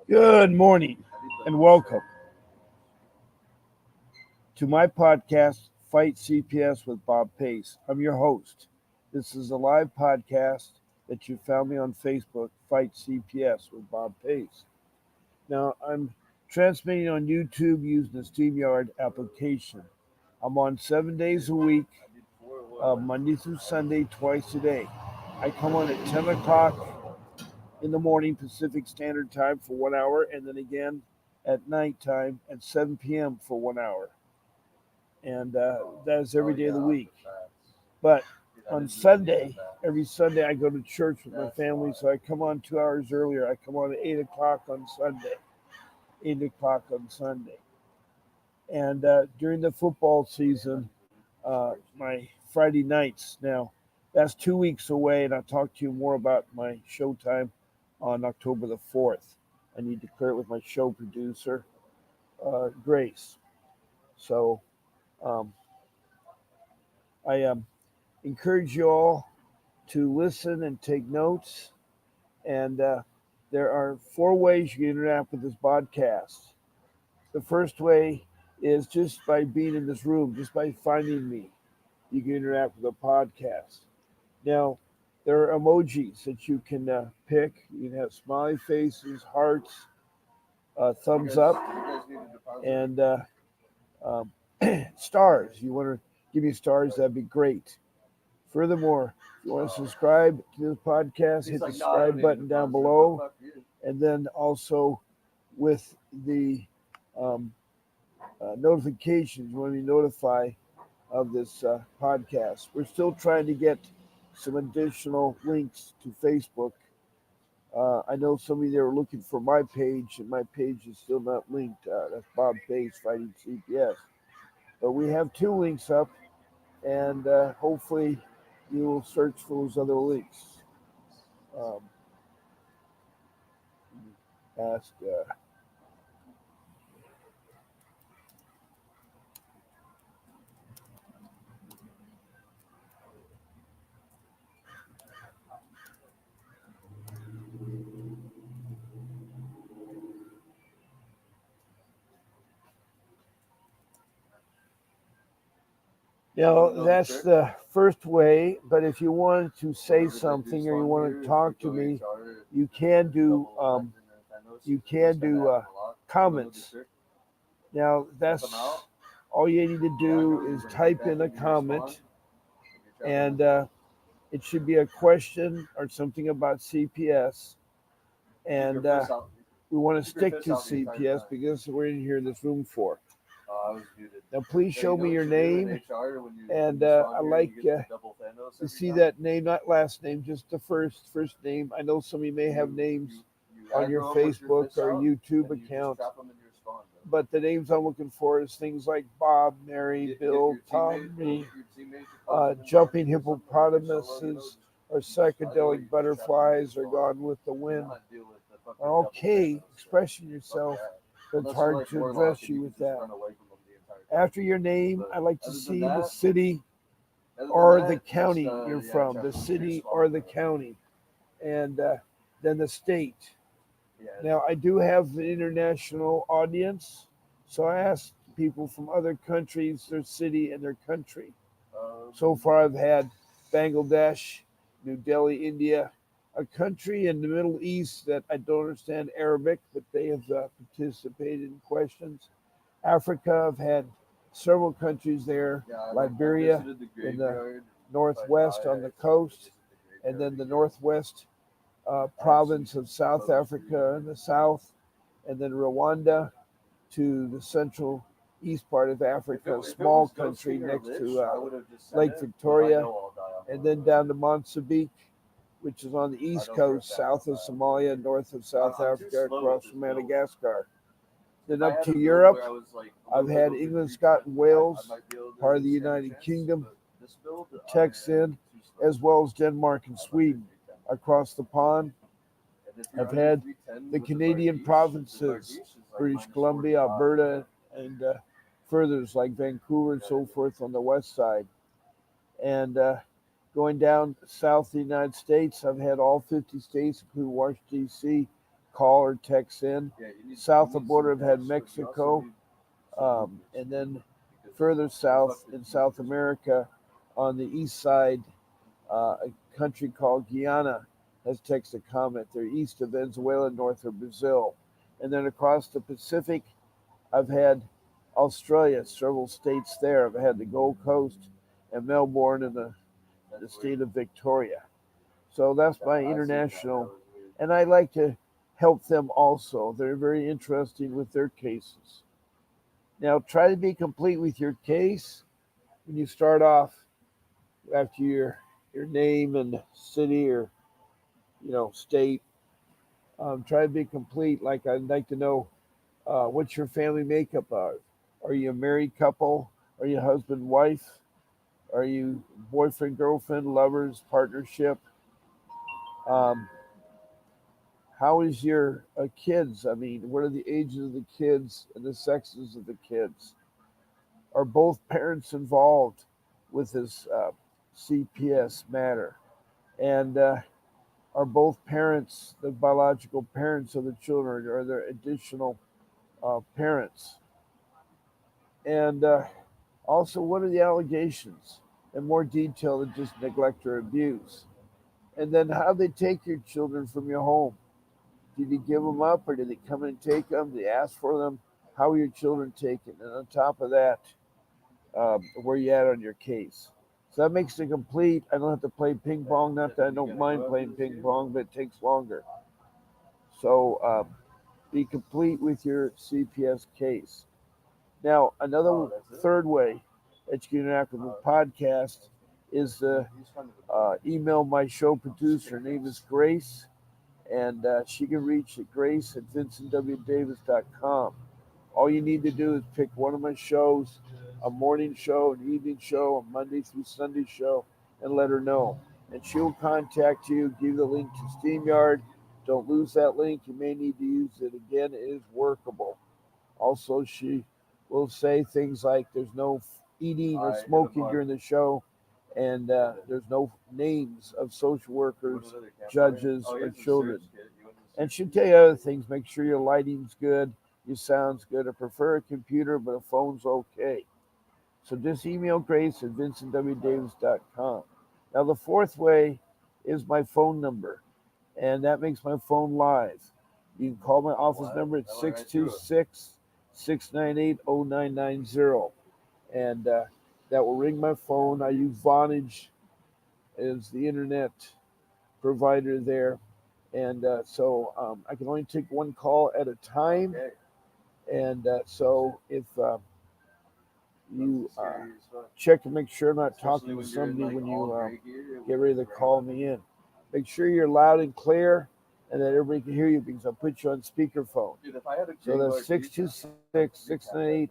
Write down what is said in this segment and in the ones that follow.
Good morning and welcome to my podcast, Fight CPS with Bob Pace. I'm your host. This is a live podcast that you found me on Facebook, Fight CPS with Bob Pace. Now, I'm transmitting on YouTube using the StreamYard application. I'm on 7 days a week, Monday through Sunday, twice a day. I come on at 10 o'clock in the morning Pacific Standard Time for 1 hour, and then again at nighttime at 7 p.m. for 1 hour. And that is every day of the week. But on Sunday, every Sunday, I go to church with my family, so I come on 2 hours earlier. I come on at 8 o'clock on Sunday. 8 o'clock on Sunday. And during the football season, my Friday nights, now that's 2 weeks away, and I'll talk to you more about my showtime on October the 4th. I need to clear it with my show producer, Grace. So I encourage you all to listen and take notes. And there are 4 ways you can interact with this podcast. The first way is just by being in this room, just by finding me, you can interact with the podcast. Now, there are emojis that you can pick. You can have smiley faces, hearts, thumbs up, and stars. You want to give me stars, that'd be great. Furthermore, if you want to subscribe to this podcast, hit the subscribe button down below. And then also with the notifications, you want to be notified of this podcast. We're still trying to get some additional links to Facebook. I know some of you are looking for my page, and my page is still not linked. That's Bob Pace Fighting CPS. But we have 2 links up, and hopefully you will search for those other links. Ask. That's the first way, but if you wanted to say something or you want to talk to me, you can do comments. Now, that's all you need to do is type in a comment, and it should be a question or something about CPS, and we want to stick to CPS because we're in here in this room for. Now, please show me your name, and I like to see that name, not last name, just the first name. I know some of you may have names on your Facebook or YouTube account, but the names I'm looking for is things like Bob, Mary, Bill, Tommy, jumping hippopotamuses, or psychedelic butterflies, or Gone with the Wind. Okay, expressing yourself, but it's hard to address you with that. After your name, I like to see the city or the county you're from, the city or the county, and then the state. Now, I do have an international audience, so I ask people from other countries, their city and their country. So far, I've had Bangladesh, New Delhi, India, a country in the Middle East that I don't understand Arabic, but they have participated in questions. Africa, I've had several countries there, Liberia in the northwest on the coast, and then the northwest province of South Africa in the south, and then Rwanda to the central east part of Africa, a small country next to Lake Victoria, and then down to Mozambique, which is on the east coast, south of Somalia, north of South Africa, across from Madagascar. Then up to Europe, I've had England, Scotland, Wales, part of the United Kingdom, Texan, as well as Denmark and Sweden. Across the pond, I've had the Canadian provinces, British Columbia, Alberta, and furthers like Vancouver and so forth on the west side. And going down south of the United States, I've had all 50 states, including Washington, D.C., call or text in. South of the border, I've had Mexico, and then further south in South America, on the east side, a country called Guyana has texted comment. They're east of Venezuela, north of Brazil. And then across the Pacific, I've had Australia, several states there. I've had the Gold Coast and Melbourne and the state of Victoria. So that's my international. And I like to help them also. They're very interesting with their cases. Now, try to be complete with your case when you start off after your name and city or state. Try to be complete. Like I'd like to know what's your family makeup of. Are you a married couple? Are you husband wife? Are you boyfriend girlfriend lovers partnership? Um, how is your kids? I mean, what are the ages of the kids and the sexes of the kids? Are both parents involved with this CPS matter? And are both parents the biological parents of the children, or are there additional parents? And also, what are the allegations in more detail than just neglect or abuse? And then, how they take your children from your home? Did you give them up, or did they come and take them? Did they ask for them? How are your children taken? And on top of that, where you at on your case? So that makes it complete. I don't have to play ping pong. Not that I don't mind playing ping pong, but it takes longer. So be complete with your CPS case. Now, another third way that you can interact with the podcast is email my show producer. Her name is Grace, and she can reach at grace at vincentwdavis.com. All you need to do is pick one of my shows, a morning show, an evening show, a Monday through Sunday show, and let her know. And she'll contact you, give you the link to StreamYard. Don't lose that link. You may need to use it again. It is workable. Also, she will say things like there's no eating or smoking during the show, and there's no names of social workers, judges, or children. And she'll tell you other things. Make sure your lighting's good, your sound's good. I prefer a computer, but a phone's okay. So just email Grace at vincentwdavis.com. Now, the fourth way is my phone number, and that makes my phone live. You can call my office number at 626-698-0990, and that will ring my phone. I use Vonage as the internet provider there, and so I can only take one call at a time. And so if you check to make sure I'm not talking to somebody when you get ready to call me in. Make sure you're loud and clear and that everybody can hear you, because I'll put you on speakerphone. So that's 626-698-0990.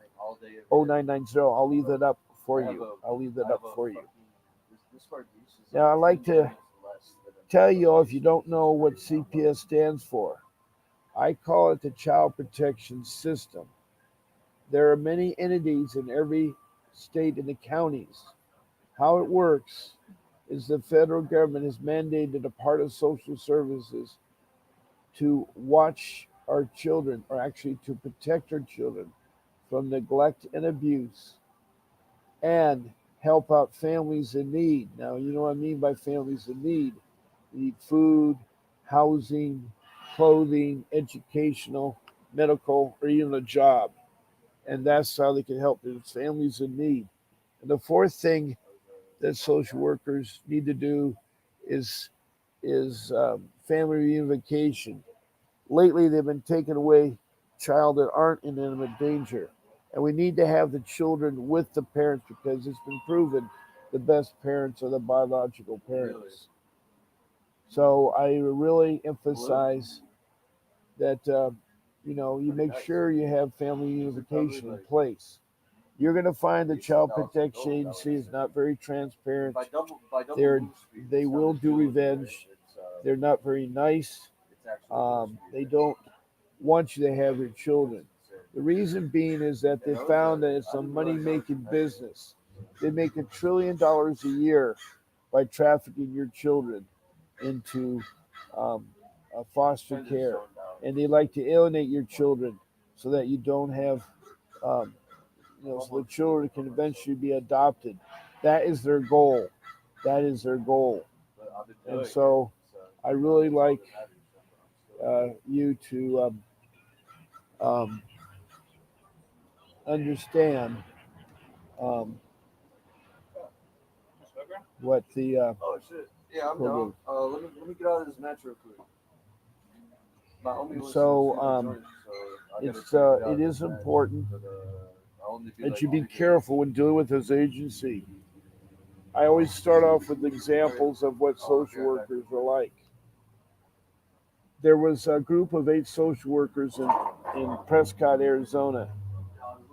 I'll leave that up for you. Now, I'd like to tell you, if you don't know what CPS stands for, I call it the Child Protection System. There are many entities in every state and the counties. How it works is the federal government has mandated a part of social services to watch our children, or actually to protect our children from neglect and abuse, and help out families in need. Now, you know what I mean by families in need. You need food, housing, clothing, educational, medical, or even a job. And that's how they can help their families in need. And the fourth thing that social workers need to do is family reunification. Lately, they've been taking away child that aren't in imminent danger, and we need to have the children with the parents, because it's been proven the best parents are the biological parents. So I really emphasize that you make sure you have family unification in place. You're going to find the Child Protection Agency is not very transparent. They will do revenge. They're not very nice. They don't want you to have your children. The reason being is that they found that it's a money-making business. They make $1 trillion a year by trafficking your children into foster care. and they like to alienate your children so that you don't have, um, so the children can eventually be adopted. That is their goal. That is their goal. And so I really like you to um, understand um, what the Oh shit. Yeah, I'm down. Let me get out of this match real quick. My homie was so join, so I gotta it's try to get out it of this is match. important But I'll only be that like you be 3 days. careful when dealing with this agency. I always start off with examples of what social workers are like. There was a group of 8 social workers in Prescott, Arizona,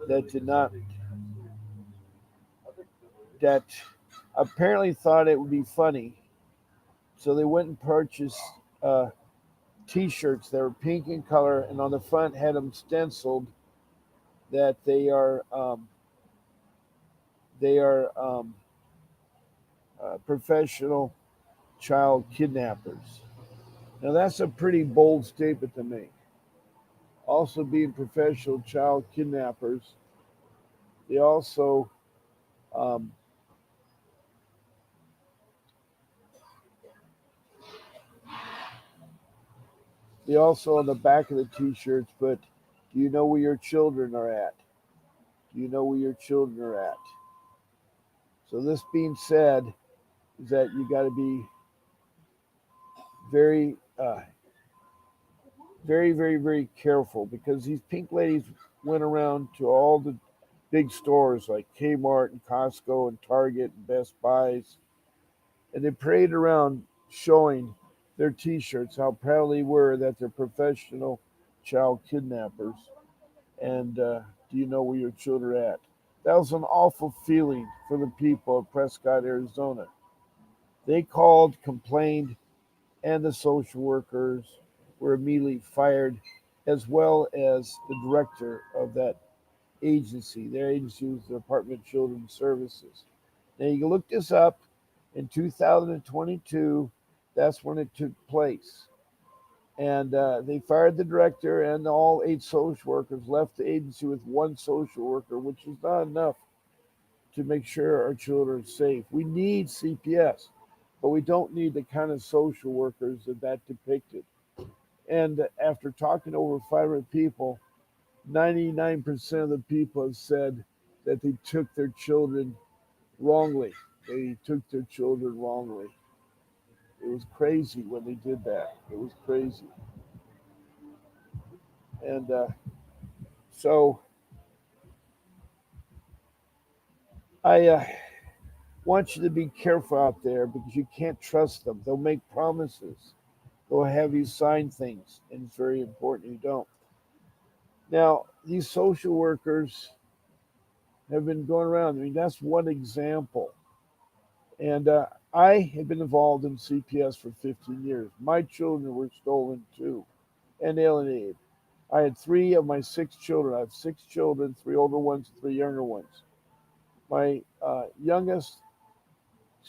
that did not that apparently thought it would be funny, so they went and purchased uh, T-shirts that were pink in color, and on the front had them stenciled that they are professional child kidnappers. Now that's a pretty bold statement to make. Also, being professional child kidnappers, they also um, on the back of the T-shirts put, "Do you know where your children are at? Do you know where your children are at?" So this being said, is that you got to be very, very, very, very careful, because these pink ladies went around to all the big stores like Kmart and Costco and Target and Best Buys, and they paraded around showing their T-shirts how proud they were that they're professional child kidnappers. And do you know where your children are at? That was an awful feeling for the people of Prescott, Arizona. They called, complained, and the social workers were immediately fired, as well as the director of that agency. Their agency was the Department of Children's Services. Now you can look this up. In 2022, that's when it took place. And they fired the director, and all 8 social workers left the agency with 1 social worker, which is not enough to make sure our children are safe. We need CPS, but we don't need the kind of social workers that depicted. And after talking to over 500 people, 99% of the people have said that they took their children wrongly. They took their children wrongly. It was crazy when they did that. It was crazy. And so I want you to be careful out there, because you can't trust them. They'll make promises. They'll have you sign things, and it's very important you don't. Now, these social workers have been going around. I mean, that's one example. And I have been involved in CPS for 15 years. My children were stolen too and alienated. I had 3 of my 6 children. I have 6 children, 3 older ones, 3 younger ones. My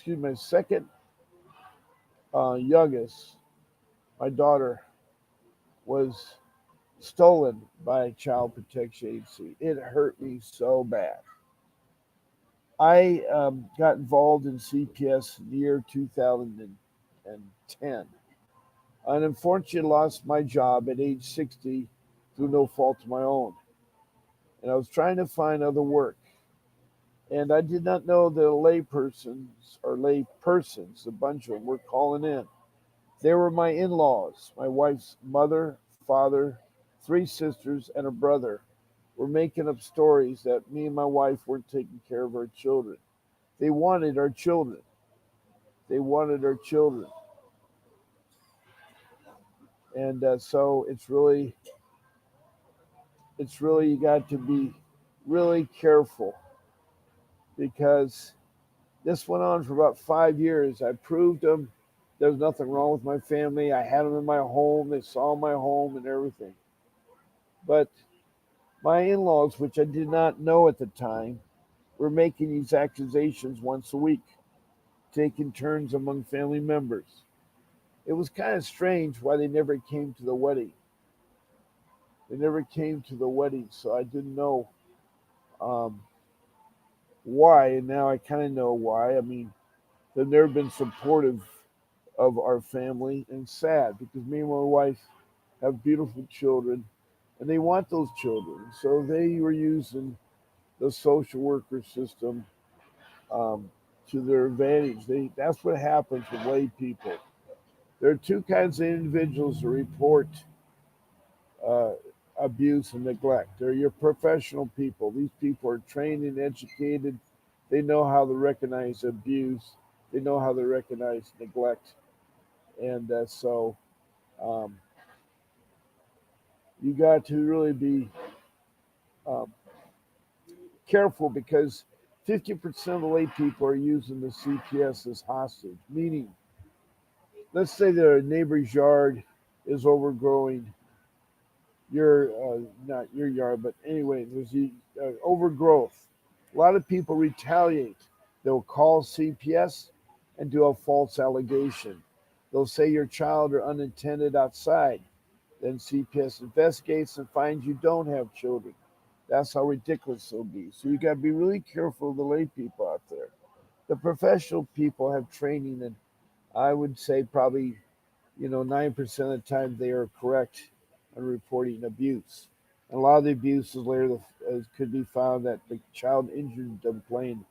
my second youngest, my daughter, was stolen by a child protection agency. It hurt me so bad. I got involved in CPS in the year 2010. And unfortunately lost my job at age 60 through no fault of my own. And I was trying to find other work. And I did not know that lay persons, a bunch of them, were calling in. They were my in laws, my wife's mother, father, 3 sisters, and a brother, were making up stories that me and my wife weren't taking care of our children. They wanted our children. They wanted our children. And so it's really, you got to be really careful, because this went on for about 5 years. I proved them there was nothing wrong with my family. I had them in my home. They saw my home and everything. But my in laws, which I did not know at the time, were making these accusations once a week, taking turns among family members. It was kind of strange why they never came to the wedding. They never came to the wedding, so I didn't know um, why, and now I kind of know why. I mean, they've never been supportive of our family, and sad because me and my wife have beautiful children, and they want those children. So they were using the social worker system um, to their advantage. That's what happens with lay people. There are two kinds of individuals that report uh, abuse and neglect. They're your professional people. These people are trained and educated. They know how to recognize abuse. They know how to recognize neglect, and so um, you got to really be um, careful because 50% of the lay people are using the CPS as hostage. Meaning, let's say their neighbor's yard is overgrowing your not your yard, but anyway, there's the overgrowth. A lot of people retaliate. They'll call CPS and do a false allegation. They'll say your child are unattended outside. Then CPS investigates and finds you don't have children. That's how ridiculous it'll be. So you got to be really careful of the lay people out there. The professional people have training, and I would say probably 9% of the time they are correct on reporting abuse. And a lot of the abuse is later could be found that the child injured them playing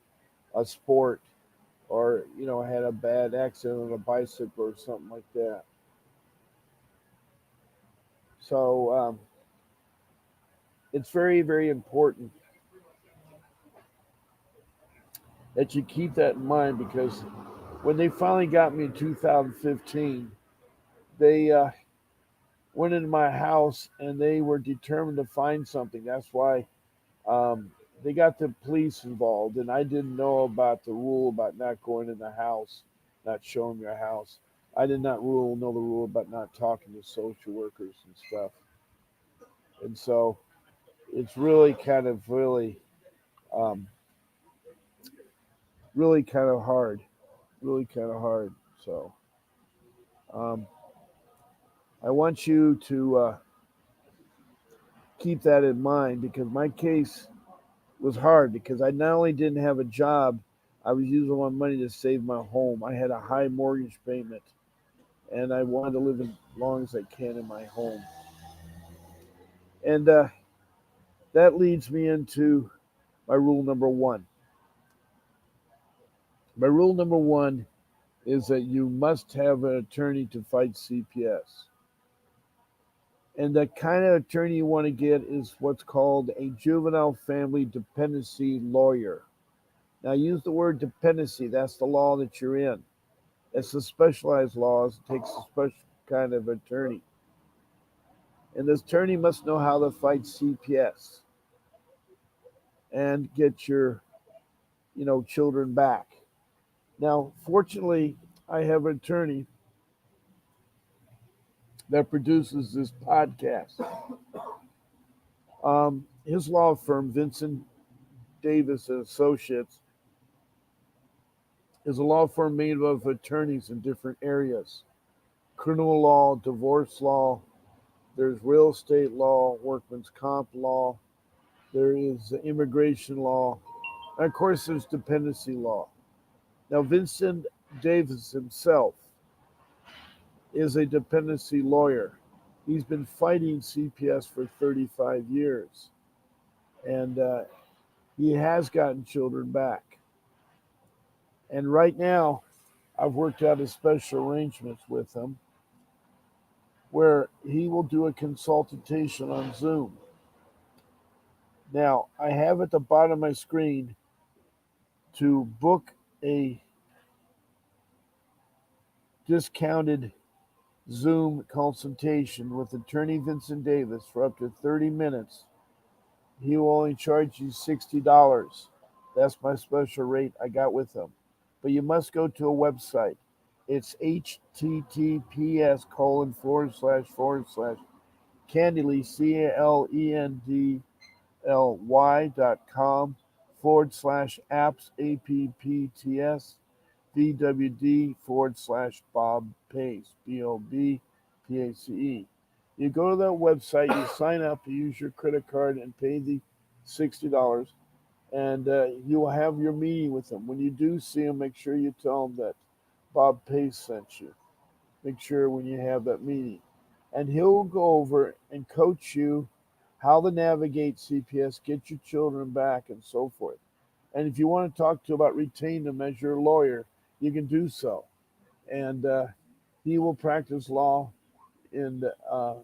a sport, or had a bad accident on a bicycle or something like that. So it's very, very important that you keep that in mind, because when they finally got me in 2015, they went into my house and they were determined to find something. That's why they got the police involved, and I didn't know about the rule about not going in the house, not showing your house. I did not know the rule about not talking to social workers and stuff. And so it's really kind of um, really kind of hard, really kind of hard. So um, I want you to keep that in mind, because my case was hard because I not only didn't have a job, I was using my money to save my home. I had a high mortgage payment, and I wanted to live as long as I can in my home. And that leads me into my rule number one. My rule number one is that you must have an attorney to fight CPS. And the kind of attorney you want to get is what's called a juvenile family dependency lawyer. Now, use the word dependency. That's the law that you're in. It's a specialized law. It takes a special kind of attorney. And this attorney must know how to fight CPS and get your, children back. Now, fortunately, I have an attorney that produces this podcast. His law firm, Vincent Davis and Associates, is a law firm made up of attorneys in different areas: criminal law, divorce law, there's real estate law, workman's comp law, there is immigration law, and of course there's dependency law. Now, Vincent Davis himself is a dependency lawyer. He's been fighting CPS for 35 years, and he has gotten children back. And right now, I've worked out a special arrangements with him where he will do a consultation on Zoom. Now, I have at the bottom of my screen to book a discounted Zoom consultation with attorney Vincent Davis for up to 30 minutes. He will only charge you $60. That's my special rate I got with him. But you must go to a website. It's https:// candydly.com/apps VWD /Bob Pace, BOB PACE. You go to that website, you sign up, you use your credit card, and pay the $60, and you will have your meeting with them. When you do see them, make sure you tell them that Bob Pace sent you. Make sure when you have that meeting, and he'll go over and coach you how to navigate CPS, get your children back, and so forth. And if you want to talk to about retain them as your lawyer, you can do so. And he will practice law in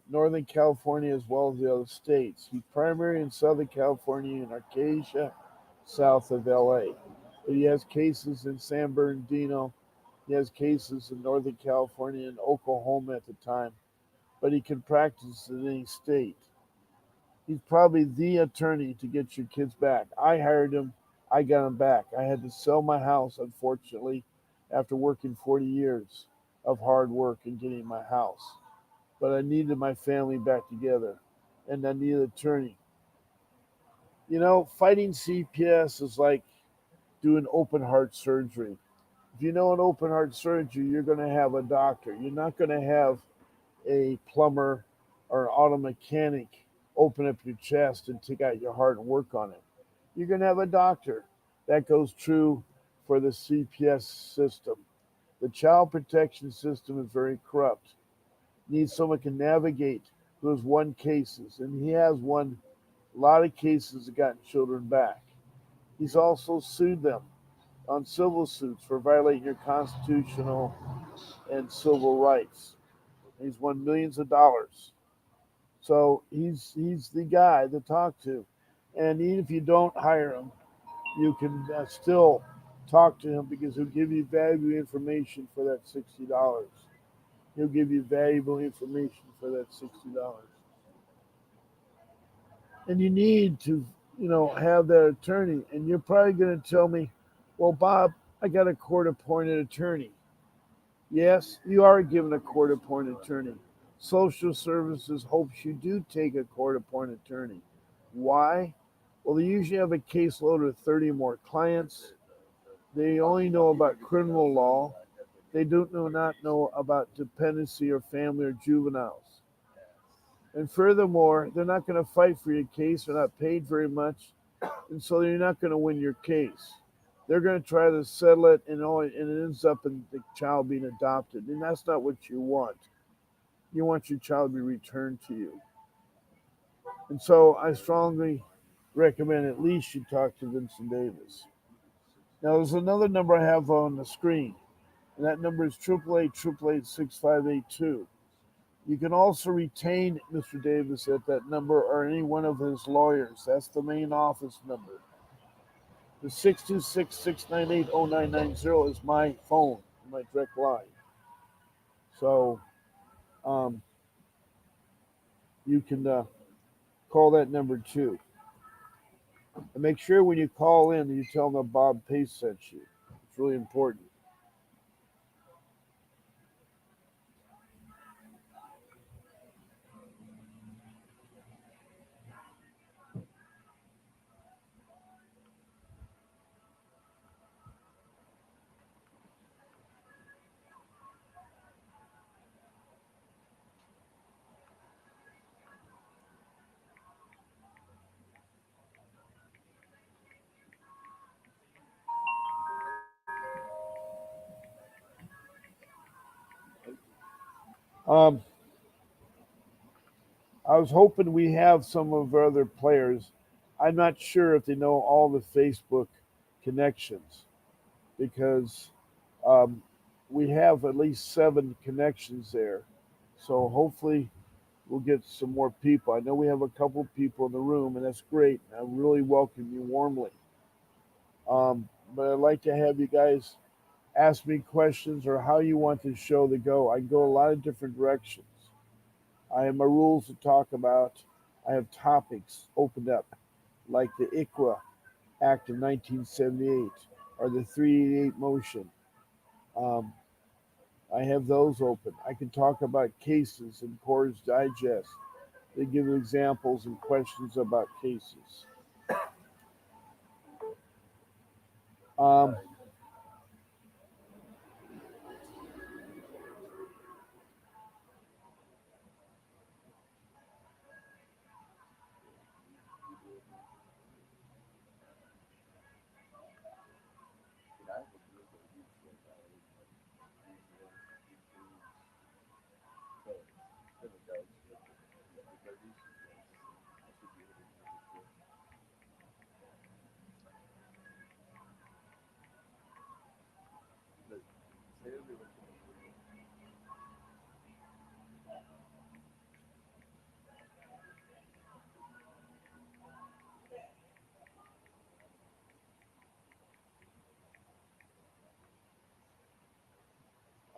Northern California as well as the other states. He's primary in Southern California in Arcadia, south of LA. But he has cases in San Bernardino. He has cases in Northern California and Oklahoma at the time. But he can practice in any state. He's probably the attorney to get your kids back. I hired him. I got him back. I had to sell my house, unfortunately, after working 40 years of hard work and getting my house. But I needed my family back together, and I needed an attorney. You know, fighting CPS is like doing open heart surgery. If you know an open heart surgery, you're going to have a doctor. You're not going to have a plumber or an auto mechanic open up your chest and take out your heart and work on it. You're going to have a doctor. That goes true for the CPS system. The child protection system is very corrupt. Needs someone who can navigate those won cases, and he has won a lot of cases that gotten children back. He's also sued them on civil suits for violating your constitutional and civil rights. He's won millions of dollars. So he's the guy to talk to. And even if you don't hire him, you can still talk to him because he'll give you valuable information for that $60. He'll give you valuable information for that $60. And you need to, have that attorney. And you're probably going to tell me, well, Bob, I got a court appointed attorney. Yes, you are given a court appointed attorney. Social Services hopes you do take a court appointed attorney. Why? Well, they usually have a caseload of 30 or more clients. They only know about criminal law. They do not know about dependency or family or juveniles. And furthermore, they're not going to fight for your case. They're not paid very much. And so you're not going to win your case. They're going to try to settle it, and it ends up in the child being adopted. And that's not what you want. You want your child to be returned to you. And so I strongly recommend at least you talk to Vincent Davis. Now, there's another number I have on the screen, and that number is 888-888-6582. You can also retain Mr. Davis at that number or any one of his lawyers. That's the main office number. The 626-698-0990 is my phone, my direct line. So um, you can call that number too. And make sure when you call in, you tell them that Bob Pace sent you. It's really important. Um, I was hoping we have some of our other players. I'm not sure if they know all the Facebook connections because um, we have at least 7 connections there. So hopefully we'll get some more people. I know we have a couple of people in the room, and that's great. I really welcome you warmly. But I'd like to have you guys ask me questions or how you want the show to go. I can go a lot of different directions. I have my rules to talk about. I have topics opened up, like the ICWA Act of 1978 or the 388 motion. Um, I have those open. I can talk about cases in Coors Digest. They give examples and questions about cases. Um,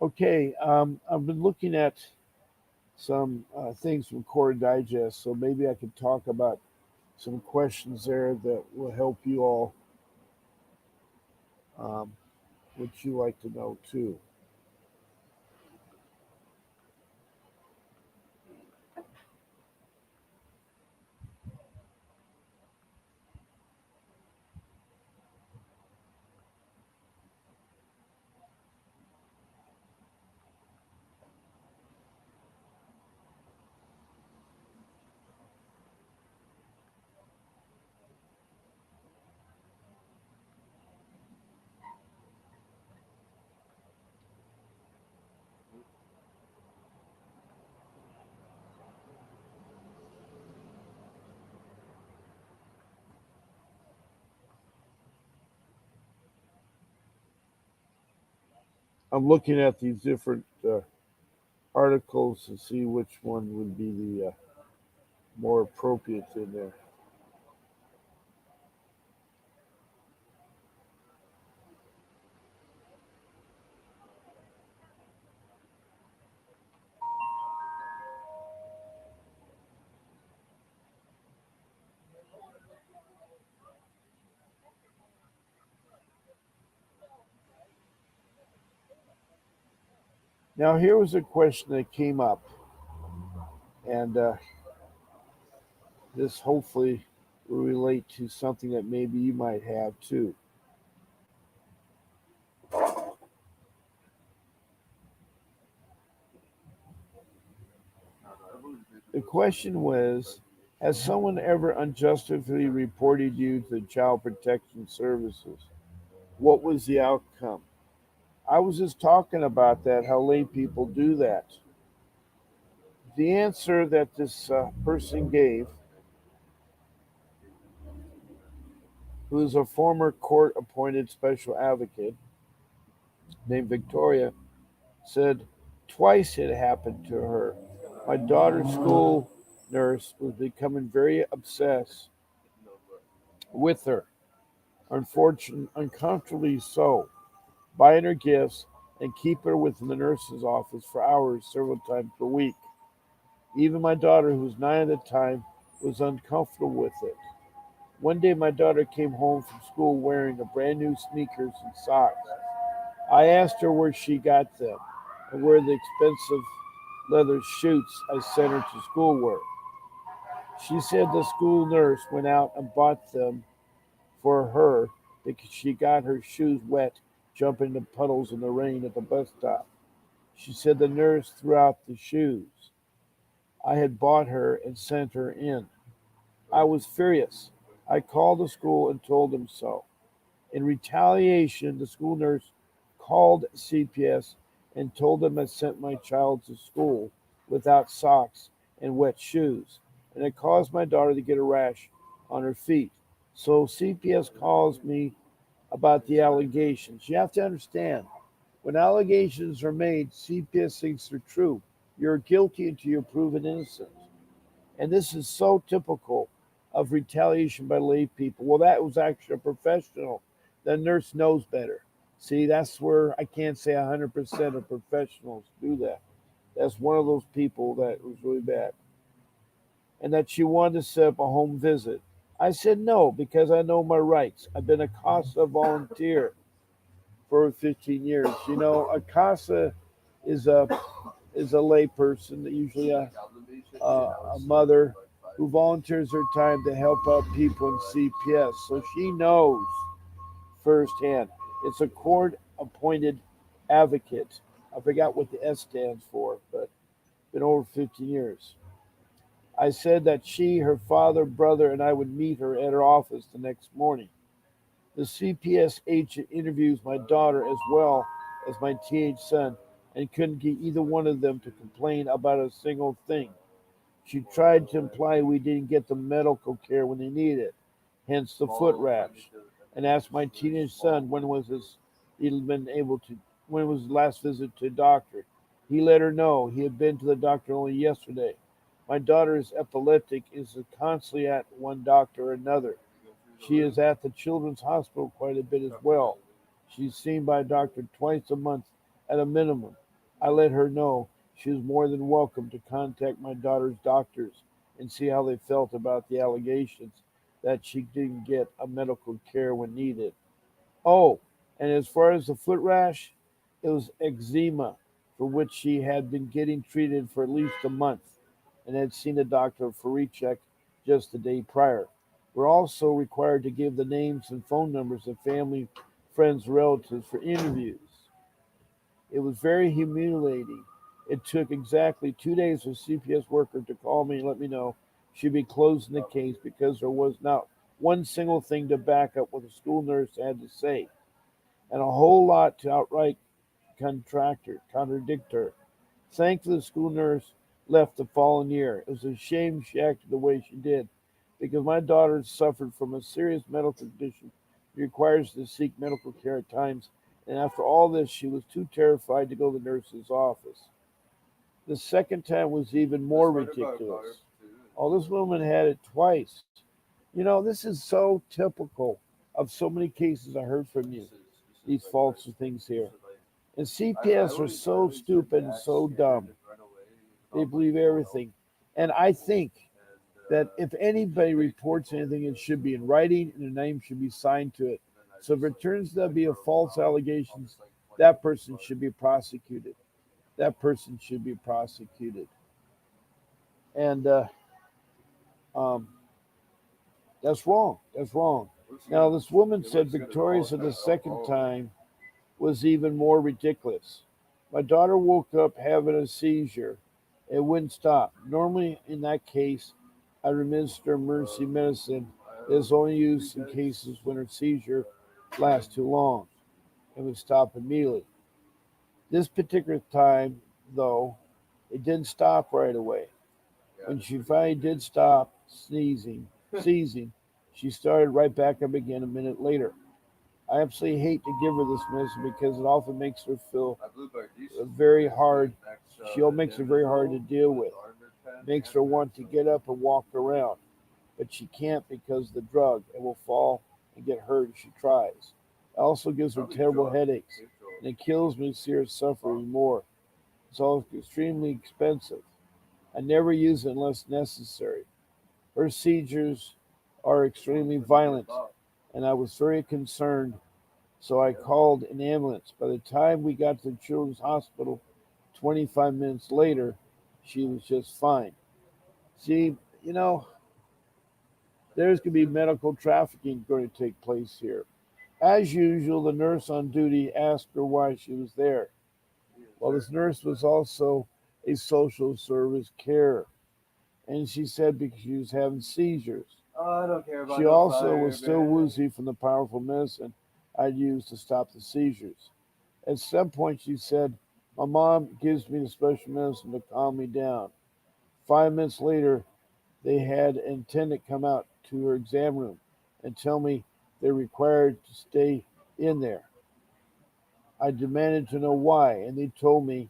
Okay, I've been looking at some things from Core Digest, so maybe I could talk about some questions there that will help you all, um, what you like to know too. I'm looking at these different articles to see which one would be the more appropriate in there. Now, here was a question that came up, and this hopefully will relate to something that maybe you might have too. The question was, has someone ever unjustifiably reported you to Child Protection Services? What was the outcome? I was just talking about that, how lay people do that. The answer that this person gave, who is a former court appointed special advocate named Victoria, said twice it happened to her. My daughter's school nurse was becoming very obsessed with her, unfortunately, uncomfortably so, buying her gifts and keep her within the nurse's office for hours several times per week. Even my daughter, who was 9 at the time, was uncomfortable with it. One day, my daughter came home from school wearing a brand new sneakers and socks. I asked her where she got them and where the expensive leather shoots I sent her to school were. She said the school nurse went out and bought them for her because she got her shoes wet jumping into puddles in the rain at the bus stop. She said the nurse threw out the shoes I had bought her and sent her in. I was furious. I called the school and told them so. In retaliation, the school nurse called CPS and told them I sent my child to school without socks and wet shoes, and it caused my daughter to get a rash on her feet. So CPS calls me about the allegations. You have to understand, when allegations are made, CPS thinks they're true. You're guilty until you're proven innocent. And this is so typical of retaliation by lay people. Well, that was actually a professional. The nurse knows better. See, that's where I can't say 100% of professionals do that. That's one of those people that was really bad. And that she wanted to set up a home visit. I said no because I know my rights. I've been a CASA volunteer for 15 years. You know, a CASA is a lay person, usually a mother who volunteers her time to help out people in CPS. So she knows firsthand. It's a court appointed advocate. I forgot what the S stands for, but been over 15 years. I said that she, her father, brother, and I would meet her at her office the next morning. The CPS agent interviews my daughter as well as my teenage son and couldn't get either one of them to complain about a single thing. She tried to imply we didn't get the medical care when they needed it, hence the foot rash, and asked my teenage son he'd been able to when was his last visit to a doctor. He let her know he had been to the doctor only yesterday. My daughter is epileptic and is constantly at one doctor or another. She is at the children's hospital quite a bit as well. She's seen by a doctor twice a month at a minimum. I let her know she was more than welcome to contact my daughter's doctors and see how they felt about the allegations that she didn't get a medical care when needed. Oh, and as far as the foot rash, it was eczema for which she had been getting treated for at least a month and had seen a doctor for recheck just the day prior. We're also required to give the names and phone numbers of family, friends, relatives for interviews. It was very humiliating. It took exactly 2 days for a CPS worker to call me and let me know she'd be closing the case because there was not one single thing to back up what the school nurse had to say, and a whole lot to outright contradict her. Thankfully, the school nurse left the following year. It was a shame she acted the way she did, because my daughter suffered from a serious medical condition that requires to seek medical care at times, and after all this, she was too terrified to go to the nurse's office. The second time was even more ridiculous. Oh, this woman had it twice. This is so typical of so many cases I heard from you, these false things here. And CPS are so stupid and so dumb. They believe everything. And I think that if anybody reports anything, it should be in writing and their name should be signed to it. So if it turns out to be a false allegations, that person should be prosecuted. That person should be prosecuted. And um, that's wrong. That's wrong. Now, this woman said Victoria said the second time was even more ridiculous. My daughter woke up having a seizure. It wouldn't stop. Normally, in that case, I administer emergency medicine that is only used in cases when her seizure lasts too long and would stop immediately. This particular time, though, it didn't stop right away. When she finally did stop seizing, she started right back up again a minute later. I absolutely hate to give her this medicine because it often makes her feel very hard. She makes her very hard to deal with. Makes her want to get up and walk around, but she can't because of the drug and will fall and get hurt if she tries. It also gives her terrible headaches, and it kills me to see her suffering more. It's all extremely expensive. I never use it unless necessary. Her seizures are extremely violent, and I was very concerned, so I called an ambulance. By the time we got to the children's hospital, 25 minutes later, she was just fine. See, there's going to be medical trafficking going to take place here. As usual, the nurse on duty asked her why she was there. Well, this nurse was also a social service carer, and she said because she was having seizures. Oh, I don't care about She no also fire, was still man. woozy from the powerful medicine I'd used to stop the seizures. At some point, she said, my mom gives me the special medicine to calm me down. 5 minutes later, they had an attendant come out to her exam room and tell me they're required to stay in there. I demanded to know why, and they told me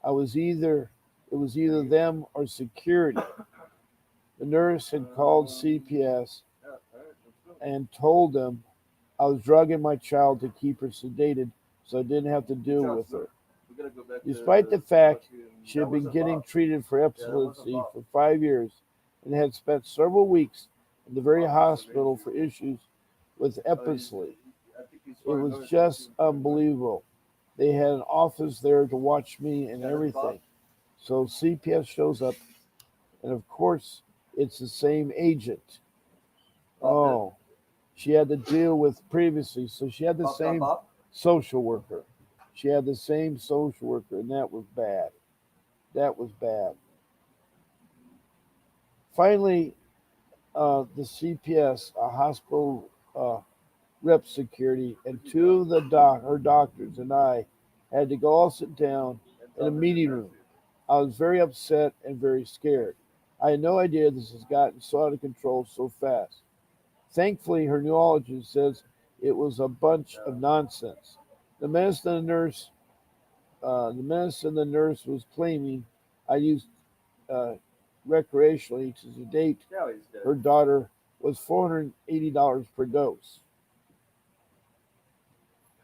I was either it was either them or security. The nurse had called CPS and told them I was drugging my child to keep her sedated so I didn't have to deal with her. Despite the fact she had been getting treated for epilepsy for 5 years and had spent several weeks in the very hospital for issues with epilepsy, it was just unbelievable. They had an office there to watch me and everything. So CPS shows up, and of course, it's the same agent. Oh, she had to deal with previously, so she had the same social worker. She had the same social worker, and that was bad. That was bad. Finally, the CPS, a hospital rep security, and two of her doctors and I had to go all sit down in a meeting room. I was very upset and very scared. I had no idea this has gotten so out of control so fast. Thankfully, her neurologist says it was a bunch of nonsense. The medicine the nurse, was claiming I used uh, recreationally to sedate her daughter was $480 per dose.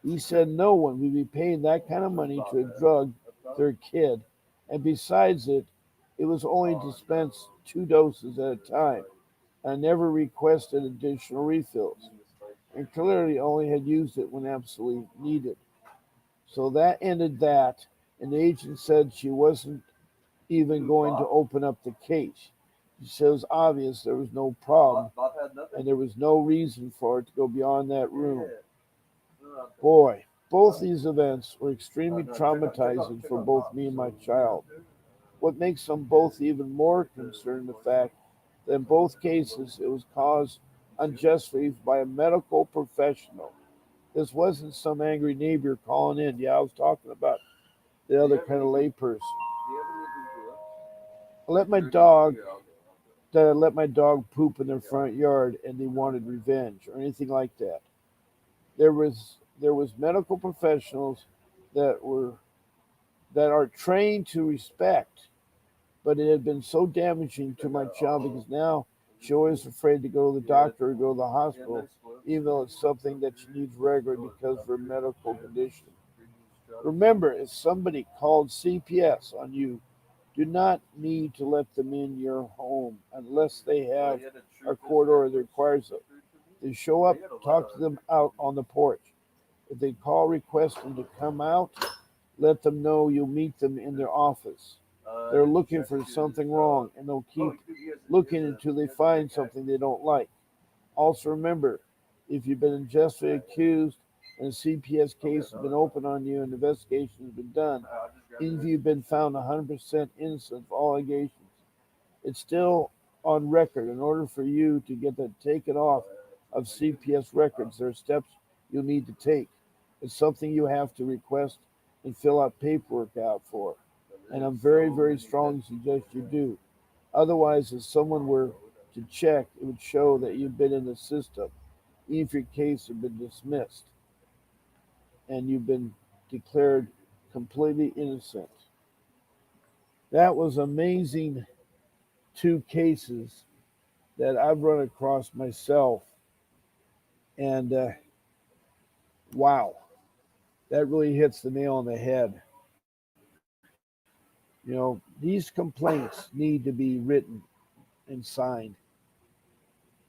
He said no one would be paying that kind of money to a drug their kid, and besides it, it was only dispensed 2 doses at a time. I never requested additional refills, and clearly only had used it when absolutely needed. So that ended that, and the agent said she wasn't even going to open up the case. She said it was obvious there was no problem, and there was no reason for it to go beyond that room. Boy, both these events were extremely traumatizing for both me and my child. What makes them both even more concerning the fact that in both cases it was caused unjustly by a medical professional. This wasn't some angry neighbor calling in. Yeah, I was talking about the other kind of layperson. I let my dog that I let my dog poop in their front yard and they wanted revenge or anything like that. There was medical professionals that were that are trained to respect, but it had been so damaging to my child because now she always afraid to go to the doctor or go to the hospital, even though it's something that she needs regularly because of her medical condition. Remember, if somebody called CPS on you, do not need to let them in your home unless they have a court order that requires it. They show up, talk to them out on the porch. If they call requesting to come out, let them know you'll meet them in their office. They're looking for something wrong and they'll keep looking until they find something they don't like. Also remember, if you've been unjustly accused and a CPS case has been opened on you and investigation has been done, even if you've been found 100% innocent of all allegations, it's still on record. In order for you to get that taken off of CPS records, there are steps you'll need to take. It's something you have to request and fill out paperwork out for. And I'm very, very strongly suggest you do. Otherwise, if someone were to check, it would show that you've been in the system, even if your case had been dismissed and you've been declared completely innocent. That was amazing 2 cases that I've run across myself. And wow, that really hits the nail on the head. These complaints need to be written and signed.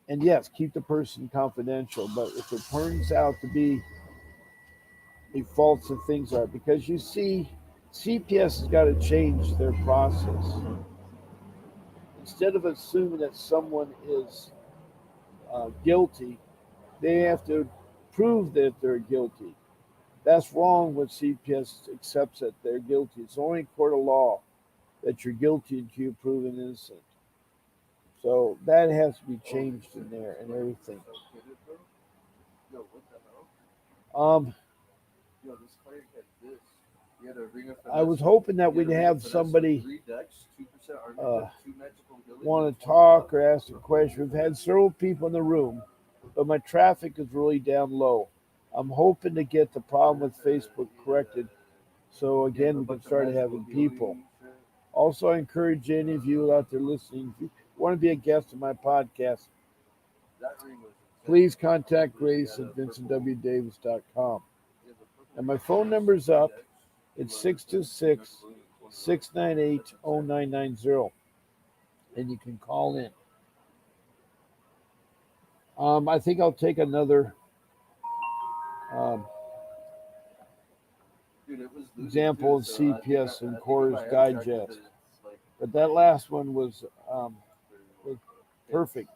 And yes, keep the person confidential. But if it turns out to be a false and things are, because you see, CPS has got to change their process. Instead of assuming that someone is guilty, they have to prove that they're guilty. That's wrong when CPS accepts that they're guilty. It's only in court of law that you're guilty until you're proven innocent. So that has to be changed in there and everything. Um, I was hoping that we'd have somebody uh, want to talk or ask a question. We've had several people in the room, but my traffic is really down low. I'm hoping to get the problem with Facebook corrected so again we can start having people. Also, I encourage any of you out there listening, if you want to be a guest on my podcast, please contact Grace at vincentwdavis.com. And my phone number's up. It's 626-698-0990. And you can call in. I think I'll take another um, example of CPS and Core's Digest. But that last one was perfect.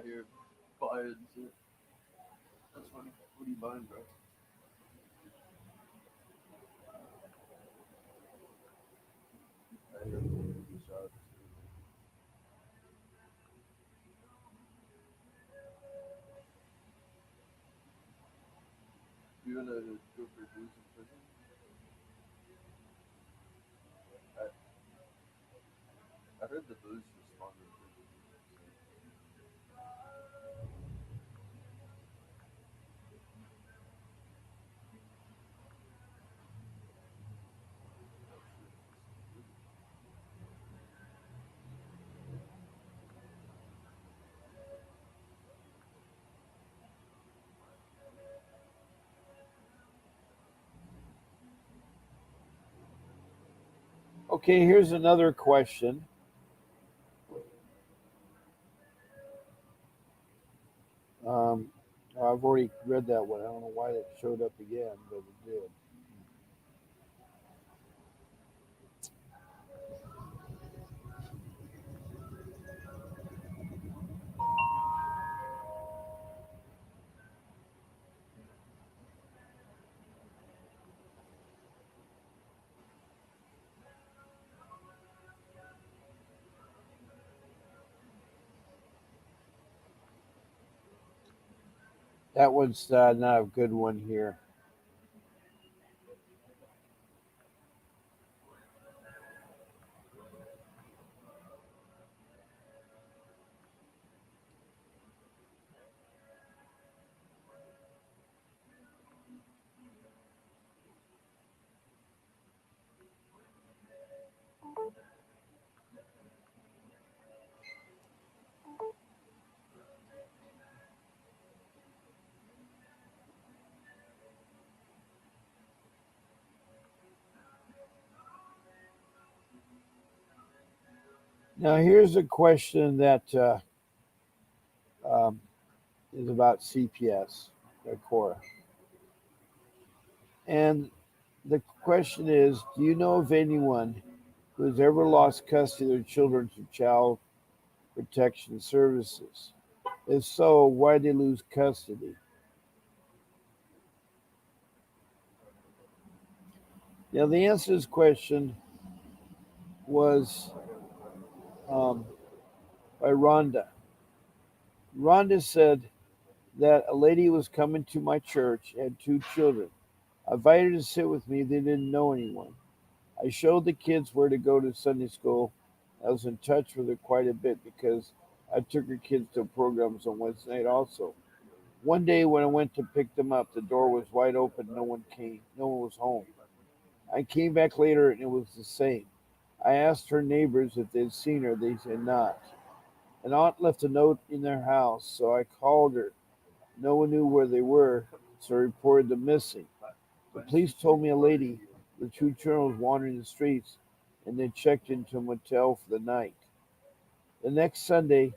here buying shit. That's funny. What are you buying, bro? I got the shots. You gonna go for booze in prison? I heard the booze is stronger in prison. Okay, here's another question. Um, I've already read that one. I don't know why it showed up again, but it did. That one's not a good one here. Now, here's a question that um, is about CPS, Cora. And the question is, do you know of anyone who has ever lost custody of their children to child protection services? If so, why did they lose custody? Now, the answer to this question was um, by Rhonda. Rhonda said that a lady was coming to my church, had two children. I invited her to sit with me. They didn't know anyone. I showed the kids where to go to Sunday school. I was in touch with her quite a bit because I took her kids to programs on Wednesday night also. One day when I went to pick them up, the door was wide open. No one came. No one was home. I came back later and it was the same. I asked her neighbors if they'd seen her. They said not. An aunt left a note in their house, so I called her. No one knew where they were, so I reported them missing. The police told me a lady with two children was wandering the streets and they checked into a motel for the night. The next Sunday,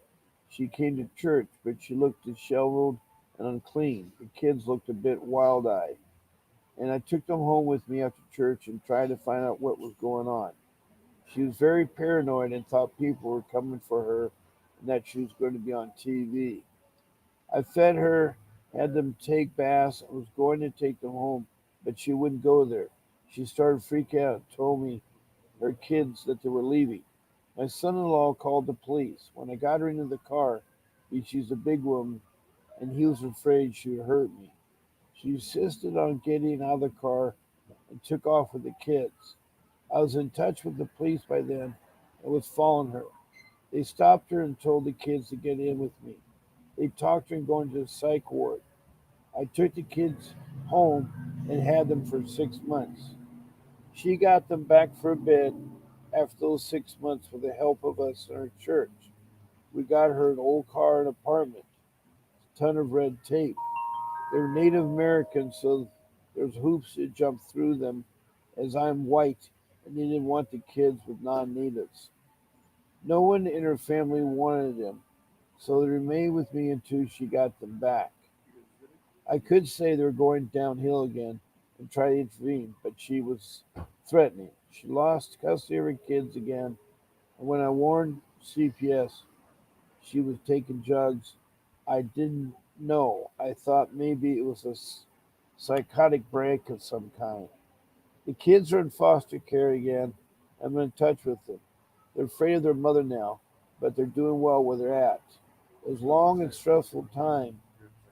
she came to church, but she looked disheveled and unclean. The kids looked a bit wild eyed, and I took them home with me after church and tried to find out what was going on. She was very paranoid and thought people were coming for her and that she was going to be on TV. I fed her, had them take baths, and was going to take them home, but she wouldn't go there. She started freaking out and told me her kids that they were leaving. My son in law called the police. When I got her into the car, she's a big woman, and he was afraid she would hurt me. She insisted on getting out of the car and took off with the kids. I was in touch with the police by then and was following her. They stopped her and told the kids to get in with me. They talked her into going to the psych ward. I took the kids home and had them for 6 months. She got them back for a bit after those 6 months with the help of us in our church. We got her an old car and apartment, a ton of red tape. They were Native Americans, so there's hoops to jump through them as I'm white and they didn't want the kids with non natives. No one in her family wanted them, so they remained with me until she got them back. I could say they were going downhill again and try to intervene, but she was threatening. She lost custody of her kids again, and when I warned CPS she was taking drugs I didn't know. I thought maybe it was a psychotic break of some kind. The kids are in foster care again. I'm in touch with them. They're afraid of their mother now, but they're doing well where they're at. It was a long and stressful time,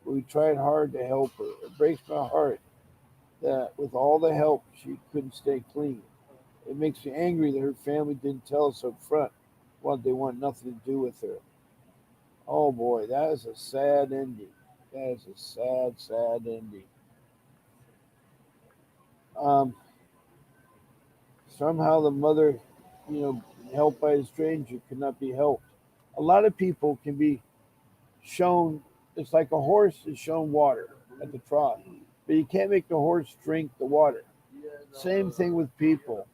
but we tried hard to help her. It breaks my heart that with all the help, she couldn't stay clean. It makes me angry that her family didn't tell us up front what they want nothing to do with her. Oh boy, that is a sad ending. That is a sad, sad ending. Um, Somehow the mother, helped by a stranger, could not be helped. A lot of people can be shown, it's like a horse is shown water at the trough, but you can't make the horse drink the water. Same thing with people.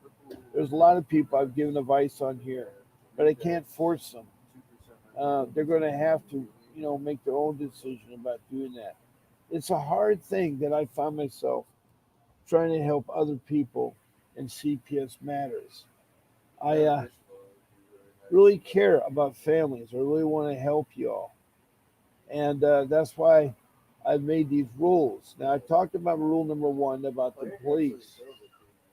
There's a lot of people I've given advice on here, but I can't force them. They're going to have to, make their own decision about doing that. It's a hard thing that I find myself trying to help other people in CPS matters. I really care about families. I really want to help you all. And that's why I've made these rules. Now, I talked about rule number one about the police,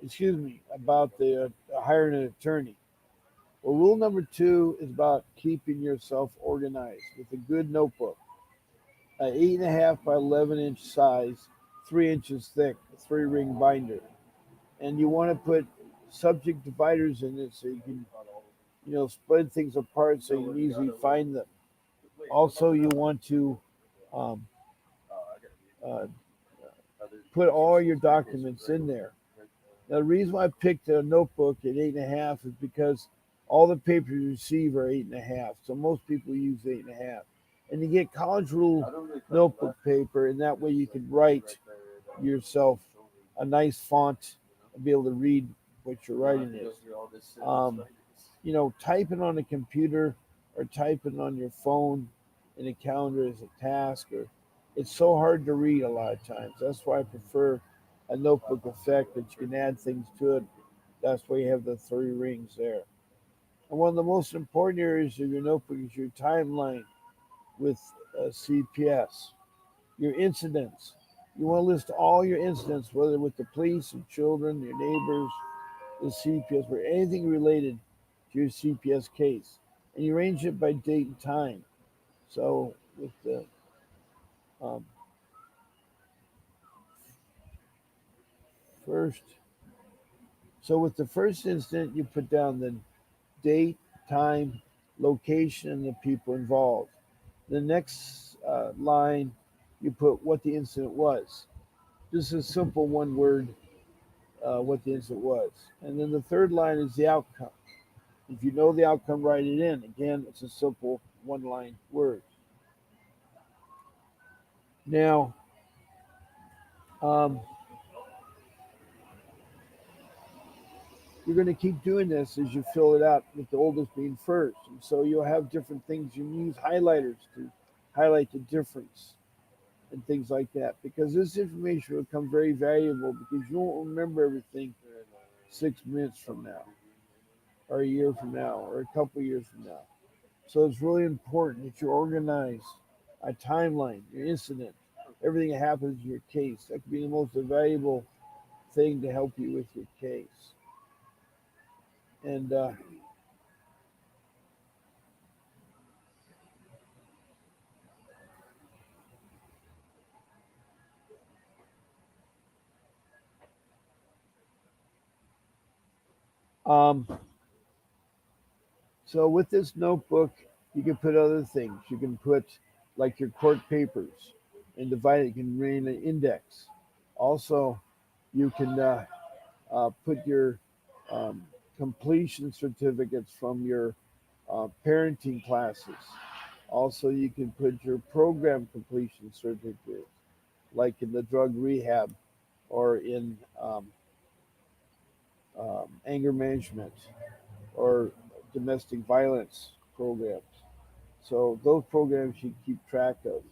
excuse me, about the hiring an attorney. Well, rule number two is about keeping yourself organized with a good notebook, an 8.5 by 11-inch size, 3 inches thick, three ring binder. And you want to put subject dividers in it so you can, spread things apart so you can easily find them. Also, you want to um, uh, put all your documents in there. Now, the reason why I picked a notebook at 8.5 is because all the papers you receive are 8.5. So most people use 8.5. And you get college rule notebook paper, and that way you can write yourself a nice font and be able to read what you're writing in. Um, typing on a computer or typing on your phone in a calendar is a task, or it's so hard to read a lot of times. That's why I prefer a notebook effect that you can add things to it. That's why you have the three rings there. And one of the most important areas of your notebook is your timeline with CPS, your incidents. You want to list all your incidents, whether with the police, your children, your neighbors, the CPS, or anything related to your CPS case. And you arrange it by date and time. So with the um, first, so with the first incident, you put down the date, time, location, and the people involved. The next line, you put what the incident was. Just a simple one word, what the incident was. And then the third line is the outcome. If you know the outcome, write it in. Again, it's a simple one line word. Now, um, you're going to keep doing this as you fill it out, with the oldest being first. And so you'll have different things. You use highlighters to highlight the difference and things like that, because this information will become very valuable because you won't remember everything 6 minutes from now, or a year from now, or a couple of years from now. So it's really important that you organize a timeline, your incident, everything that happens in your case. That could be the most valuable thing to help you with your case. And um, so with this notebook, you can put other things. You can put like your court papers and divide it. You can run an index. Also, you can put your um, completion certificates from your parenting classes. Also, you can put your program completion certificates, like in the drug rehab or in anger management or domestic violence programs. So those programs you keep track of.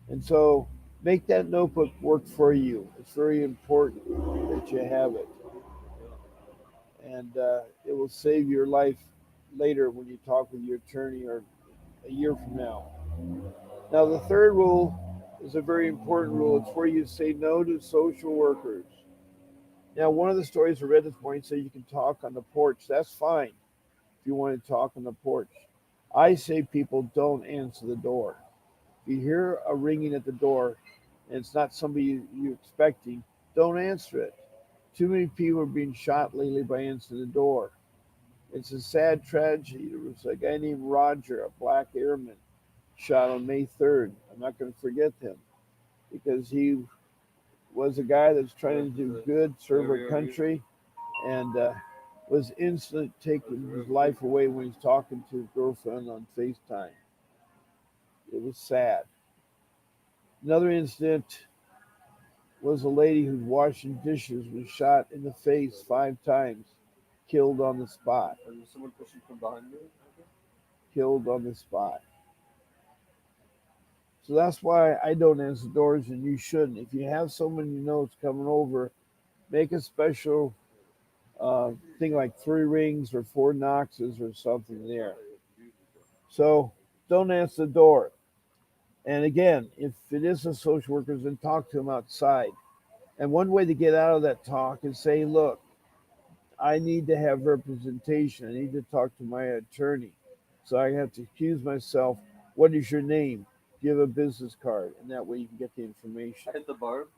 And so make that notebook work for you. It's very important that you have it. And it will save your life later when you talk with your attorney or a year from now. Now, the third rule is a very important rule. It's where you say no to social workers. Now, one of the stories I read this morning said you can talk on the porch. That's fine if you want to talk on the porch. I say people don't answer the door. If you hear a ringing at the door and it's not somebody you're expecting, don't answer it. Too many people are being shot lately by answering the door. It's a sad tragedy. There was a guy named Roger, a black airman, shot on May 3rd. I'm not going to forget him because he was a guy that's trying to do good, serve our country, and was instantly taking his life away when he's talking to his girlfriend on FaceTime. It was sad. Another incident was a lady who's washing dishes was shot in the face 5 times, killed on the spot. Is someone pushing from behind me? Killed on the spot. So that's why I don't answer doors and you shouldn't. If you have someone you know is coming over, make a special thing like 3 rings or 4 knocks or something there. So don't answer the door. And again, if it is a social worker, then talk to them outside. And one way to get out of that talk is say, look, I need to have representation. I need to talk to my attorney. So I have to accuse myself. What is your name? Give a business card, and that way you can get the information. I hit the barb.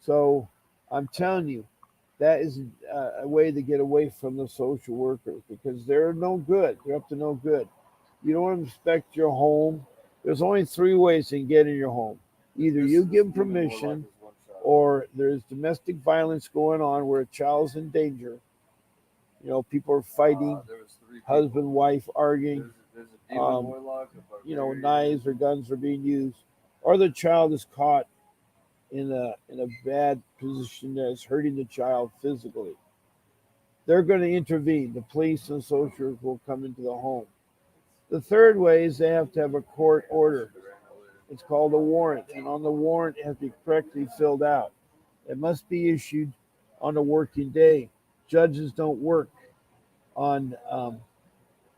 So I'm telling you, that is a way to get away from the social workers because they're no good. They're up to no good. You don't inspect your home. There's only 3 ways they can get in your home. Either you give them permission, or there's domestic violence going on where a child's in danger. You know, people are fighting, husband, wife arguing. Knives or guns are being used, or the child is caught in a bad position that's hurting the child physically. They're going to intervene. The police and social workers will come into the home. The third way is they have to have a court order. It's called a warrant, and on the warrant it has to be correctly filled out. It must be issued on a working day. Judges don't work on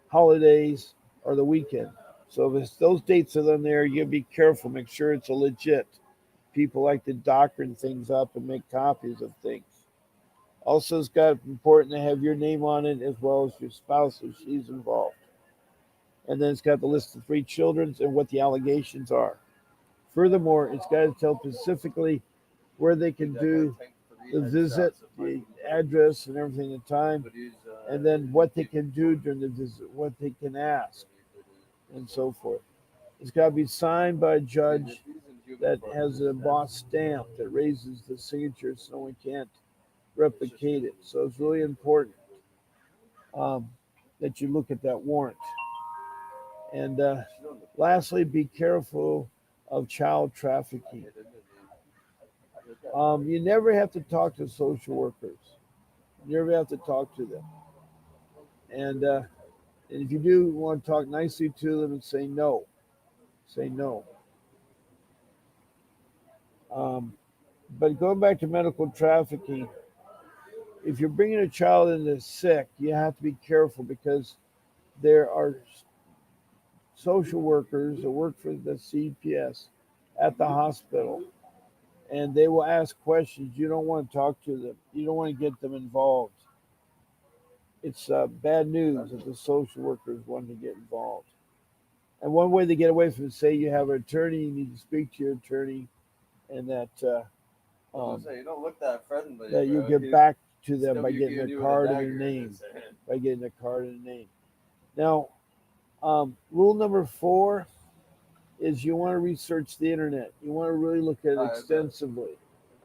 holidays or the weekend. So if those dates are on there, you be careful. Make sure it's a legit. People like to doctrine things up and make copies of things. Also, it's got important to have your name on it as well as your spouse if she's involved. And then it's got the list of 3 children and what the allegations are. Furthermore, it's got to tell specifically where they can do the visit, the address and everything, the time, and then what they can do during the visit, what they can ask, and so forth. It's got to be signed by a judge that has a embossed stamp that raises the signature so no one can't replicate it. So it's really important that you look at that warrant. And lastly, be careful of child trafficking. You never have to talk to social workers. You never have to talk to them. And if you do want to talk nicely to them and say no, say no. But going back to medical trafficking, if you're bringing a child in that's sick, you have to be careful because there are social workers that work for the CPS at the hospital, and they will ask questions. You don't want to talk to them. You don't want to get them involved. It's bad news if the social workers want to get involved. And one way to get away from it, say you have an attorney, you need to speak to your attorney, and that you don't look that friendly. that you get back to them by getting a card in their name. By getting a card in their name. Now, rule number 4 is you want to research the internet. You want to really look at it extensively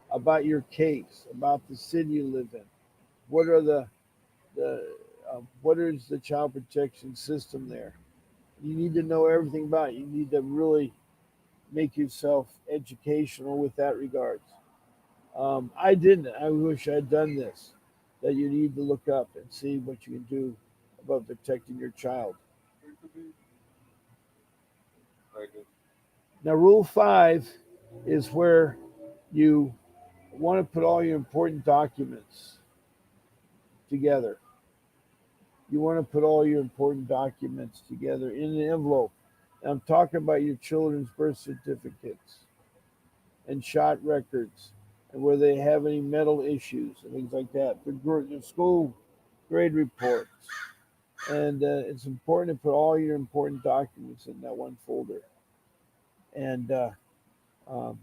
about your case, about the city you live in. What are what is the child protection system there? You need to know everything about it. You need to really make yourself educational with that regards. I didn't. I wish I'd done this. That you need to look up and see what you can do about protecting your child. Now, rule 5 is where you want to put all your important documents together. You want to put all your important documents together in an envelope. And I'm talking about your children's birth certificates and shot records and where they have any mental issues and things like that. The school grade reports. And it's important to put all your important documents in that one folder. And um,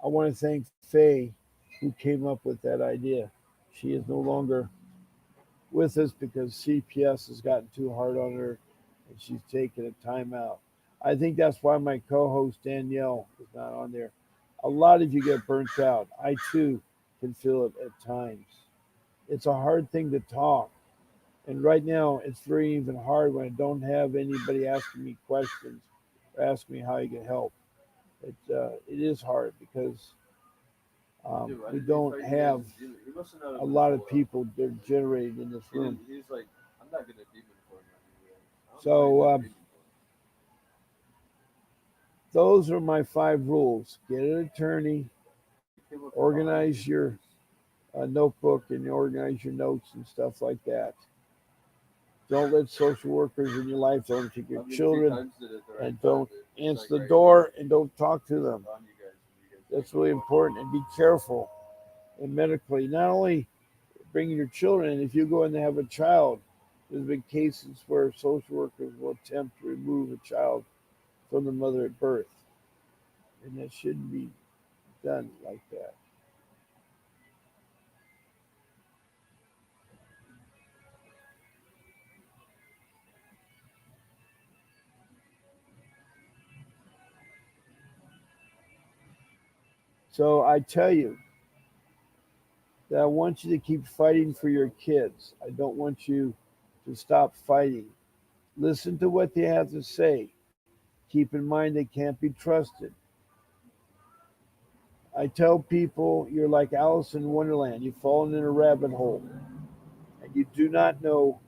I want to thank Faye who came up with that idea. She is no longer with us because CPS has gotten too hard on her and she's taken a timeout. I think that's why my co host Danielle is not on there. A lot of you get burnt out. I too can feel it at times. It's a hard thing to talk. And right now, it's very even hard when I don't have anybody asking me questions or ask me how you can help. It is hard because we don't have a lot of people that are generated in this room. He's like, I'm not gonna demon for him. So those are my 5 rules. Get an attorney, organize your notebook and organize your notes and stuff like that. Don't let social workers in your life, don't take your children, and don't answer the door and don't talk to them. That's really important. And be careful. And medically, not only bringing your children in, if you go in to have a child, there's been cases where social workers will attempt to remove a child from the mother at birth. And that shouldn't be done like that. So I tell you that I want you to keep fighting for your kids. I don't want you to stop fighting. Listen to what they have to say. Keep in mind they can't be trusted. I tell people you're like Alice in Wonderland. You've fallen in a rabbit hole and you do not know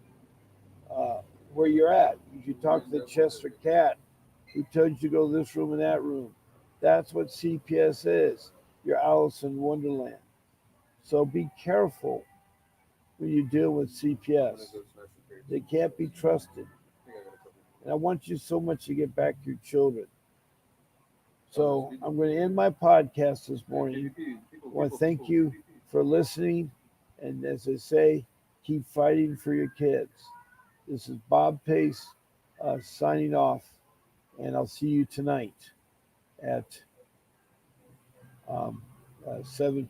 uh, where you're at. You should talk to the Chester cat who tells you to go to this room and that room. That's what CPS is. You're Alice in Wonderland. So be careful when you deal with CPS. They can't be trusted. And I want you so much to get back to your children. So I'm going to end my podcast this morning. I want to thank you for listening. And as I say, keep fighting for your kids. This is Bob Pace signing off. And I'll see you tonight at 7